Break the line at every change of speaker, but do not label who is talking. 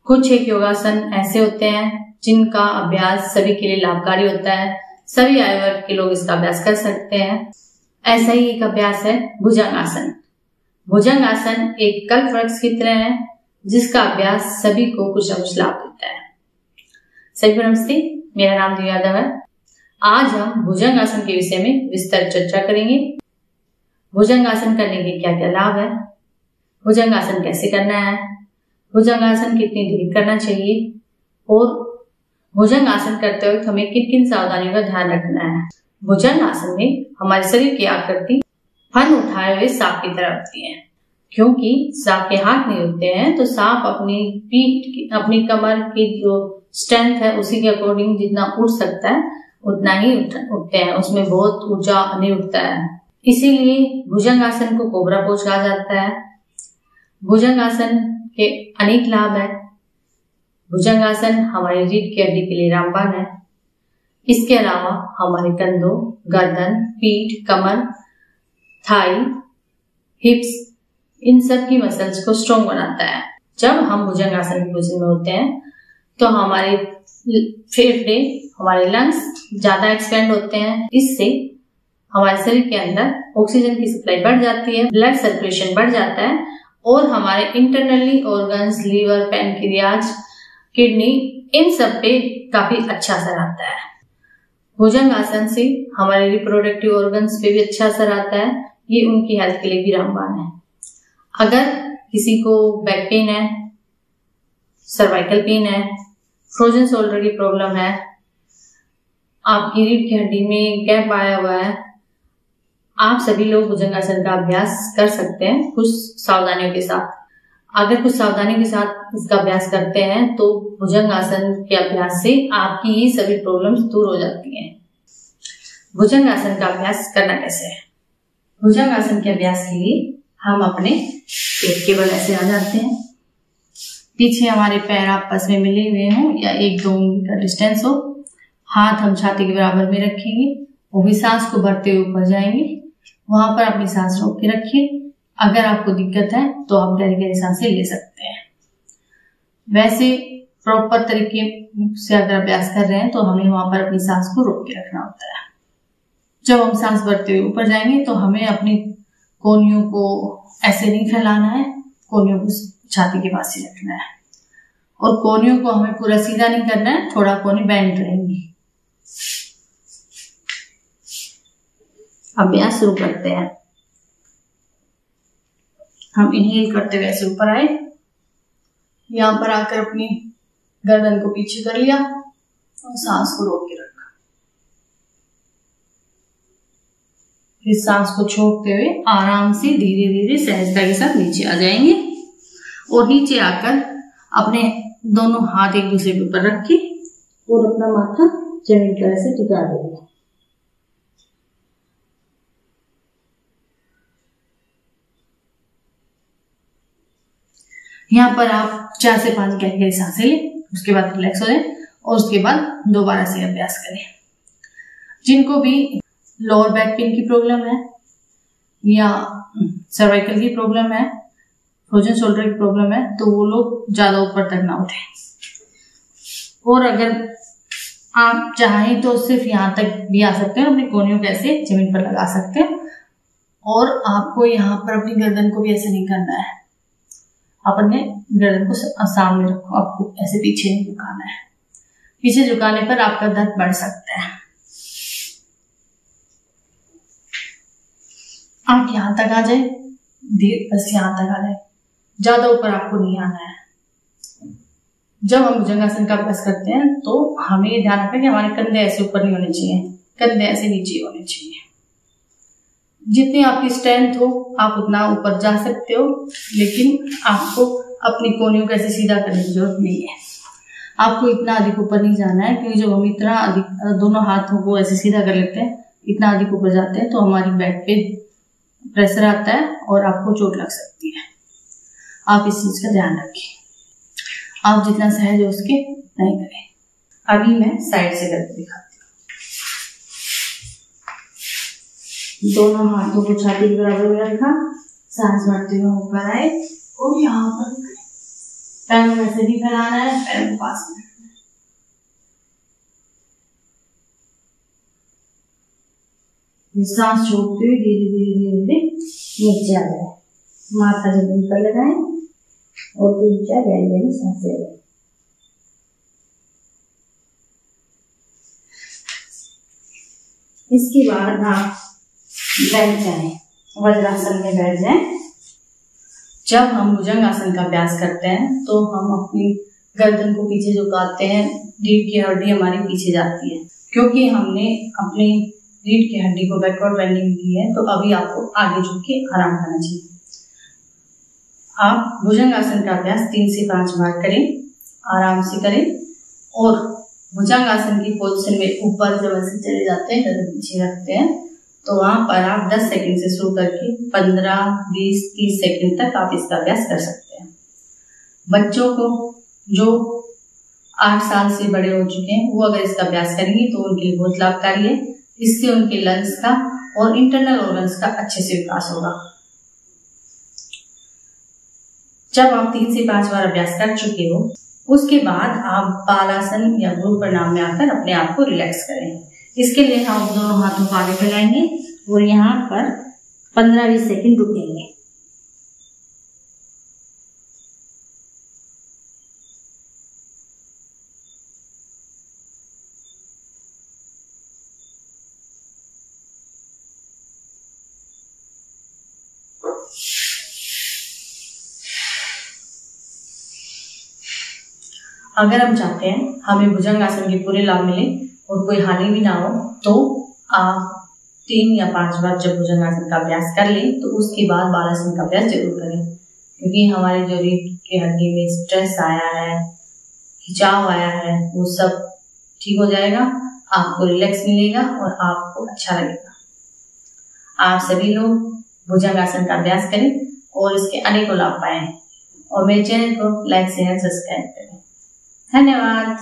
कुछ एक योगासन ऐसे होते हैं जिनका अभ्यास सभी के लिए लाभकारी होता है, सभी आयु वर्ग के लोग इसका अभ्यास कर सकते हैं। ऐसा ही एक अभ्यास है भुजंगासन। भुजंगासन एक कल्प वृक्ष की तरह है जिसका अभ्यास सभी को कुछ न कुछ लाभ देता है। सभी को नमस्ते, मेरा नाम दिव्या यादव है। आज हम भुजंगासन के विषय में विस्तार चर्चा करेंगे। भुजंगासन करने के क्या क्या लाभ है, भुजंगासन कैसे करना है, भुजंगासन कितनी देर करना चाहिए और भुजंगासन करते वक्त हमें किन किन सावधानियों का ध्यान रखना है। भुजंगासन में हमारे शरीर की आकृति फन उठाए हुए सांप की तरह होती है। क्योंकि सांप के हाथ नहीं होते हैं तो सांप अपनी पीठ, अपनी कमर की जो स्ट्रेंथ है उसी के अकॉर्डिंग जितना उठ सकता है उतना ही उठते हैं, उसमें बहुत ऊंचा नहीं उठता है। इसीलिए भुजंगासन को कोबरा पोज कहा जाता है। भुजंगासन के अनेक लाभ है। भुजंगासन हमारी रीढ़ की हड्डी के लिए रामबाण है। इसके अलावा हमारे कंधों, गर्दन, पीठ, कमर, थाई, हिप्स, इन सब की मसल्स को स्ट्रॉन्ग बनाता है। जब हम भुजंगासन की पोजीशन में होते हैं तो हमारे फेफड़े, हमारे लंग्स ज्यादा एक्सपेंड होते हैं। इससे हमारे शरीर के अंदर ऑक्सीजन की सप्लाई बढ़ जाती है, ब्लड सर्कुलेशन बढ़ जाता है और हमारे internally organs, liver, pancreas, kidney, इन सब पे काफी अच्छा असर आता है। भुजंगासन से हमारे रिप्रोडक्टिव ऑर्गन्स पे भी अच्छा असर आता है। ये उनकी हेल्थ के लिए भी रामबाण है। अगर किसी को बैक पेन है, सर्वाइकल पेन है, फ्रोजन शोल्डर की प्रॉब्लम है, आपकी रीढ़ की हड्डी में गैप आया हुआ है, आप सभी लोग भुजंगासन का अभ्यास कर सकते हैं कुछ सावधानियों के साथ। अगर कुछ सावधानी के साथ इसका अभ्यास करते हैं तो भुजंगासन के अभ्यास से आपकी ये सभी प्रॉब्लम्स दूर हो जाती हैं। भुजंगासन का अभ्यास करना कैसे है? भुजंगासन के अभ्यास के लिए हम अपने पेट के बल ऐसे आ जाते हैं, पीछे हमारे पैर आपस में मिले हुए हों या 1-2 इंच का डिस्टेंस हो, हाथ हम छाती के बराबर में रखेंगे, वो भी सांस को भरते हुए ऊपर जाएंगे, वहां पर अपनी सांस रोक के रखिए। अगर आपको दिक्कत है तो आप गहरी गहरी सांसें ले सकते हैं। वैसे प्रॉपर तरीके से अगर अभ्यास कर रहे हैं तो हमें वहां पर अपनी सांस को रोक के रखना होता है। जब हम सांस भरते हुए ऊपर जाएंगे तो हमें अपनी कोहनियों को ऐसे नहीं फैलाना है, कोहनियों को छाती के पास ही रखना है और कोहनियों को हमें पूरा सीधा नहीं करना है, थोड़ा कोहनी बेंड रहेंगी। अभ्यास शुरू करते हैं। हम इनहेल करते हुए ऐसे ऊपर आए, यहां पर आकर अपनी गर्दन को पीछे कर लिया और सांस को रोक के रखा। फिर सांस को छोड़ते हुए आराम से धीरे धीरे सहजता के साथ नीचे आ जाएंगे और नीचे आकर अपने दोनों हाथ एक दूसरे के ऊपर रख के और अपना माथा जमीन पर ऐसे टिका देंगे। यहाँ पर आप 4 से 5 गहरी सांसें लें, उसके बाद रिलैक्स हो जाए और उसके बाद दोबारा से अभ्यास करें। जिनको भी लोअर बैक पेन की प्रॉब्लम है या सर्वाइकल की प्रॉब्लम है, फ्रोजन शोल्डर की प्रॉब्लम है, तो वो लोग ज्यादा ऊपर तक ना उठें। और अगर आप चाहें तो सिर्फ यहाँ तक भी आ सकते हैं, अपनी कोहनियों को ऐसे जमीन पर लगा सकते हैं और आपको यहाँ पर अपनी गर्दन को भी ऐसे नहीं करना है। अपने गर्दन को सामने रखो, आपको ऐसे पीछे नहीं झुकाना है। पीछे झुकाने पर आपका दर्द बढ़ सकता है। आप यहां तक आ जाए, बस यहां तक आ जाए, ज्यादा ऊपर आपको नहीं आना है। जब हम भुजंगासन का अभ्यास करते हैं तो हमें ये ध्यान रखना कि हमारे कंधे ऐसे ऊपर नहीं होने चाहिए, कंधे ऐसे नीचे होने चाहिए। जितनी आपकी स्ट्रेंथ हो आप उतना ऊपर जा सकते हो, लेकिन आपको अपनी कोहनियों को ऐसे सीधा करने की जरूरत नहीं है। आपको इतना अधिक ऊपर नहीं जाना है, क्योंकि जब हम इतना अधिक दोनों हाथों को ऐसे सीधा कर लेते हैं, इतना अधिक ऊपर जाते हैं तो हमारी बैक पे प्रेशर आता है और आपको चोट लग सकती है। आप इस चीज का ध्यान रखें। आप जितना सहज हो उसके नहीं करें। अभी मैं साइड से करके दिखाती हूँ। दोनों हाथों को छाती के बराबर में रखा, सांस भरते हुए ऊपर आए और यहाँ पर पैरों में से भी फैलाना है, पैरों को पास में रखना है। सांस छोड़ते हुए धीरे धीरे धीरे धीरे नीचे आ जाए, माथा जमीन पर लगाए और 3-4 गहरी गहरी सांसें लें। इसके बाद आप बैठ जाएं, वज्रासन में बैठ जाएं। जब हम भुजंगासन का अभ्यास करते हैं तो हम अपनी गर्दन को पीछे झुकाते हैं, रीढ़ की हड्डी हमारी पीछे जाती है, क्योंकि हमने अपनी रीढ़ की हड्डी को बैकवर्ड बेंडिंग दी है। तो अभी आपको आगे झुक के आराम करना चाहिए। आप भुजंगासन का अभ्यास 3 से 5 बार करें, आराम से करें। और भुजंगासन की पोजीशन में ऊपर जब ऐसे चले जाते हैं, गर्दन पीछे रखते हैं, तो वहां पर आप 10 सेकंड से शुरू करके 15, 20, 30 सेकंड तक आप इसका अभ्यास कर सकते हैं। बच्चों को जो 8 साल से बड़े हो चुके हैं, वो अगर इसका अभ्यास करेंगे तो उनके लिए बहुत लाभकारी है। इससे उनके लंग्स का और इंटरनल ऑर्गन्स का अच्छे से विकास होगा। जब आप 3 से 5 बार अभ्यास कर चुके हो, उसके बाद आप बालासन या गुरु प्रणाम में आकर अपने आप को रिलैक्स करें। इसके लिए हम दोनों हाथों को आगे फैलाएंगे और यहाँ पर 15-20 सेकंड रुकेंगे। अगर हम चाहते हैं हमें भुजंगासन के पूरे लाभ मिले और कोई हानि भी ना हो, तो आप 3 या 5 बार जब भुजंगासन का अभ्यास कर लें तो उसके बाद बालासन का अभ्यास जरूर करें, क्योंकि हमारे जो रीढ़ की हड्डी में स्ट्रेस आया है, खिंचाव आया है, वो सब ठीक हो जाएगा। आपको रिलैक्स मिलेगा और आपको अच्छा लगेगा। आप सभी लोग भुजंगासन का अभ्यास करें और इसके अनेकों लाभ पाएं। और मेरे चैनल को लाइक, शेयर, सब्सक्राइब करें। धन्यवाद।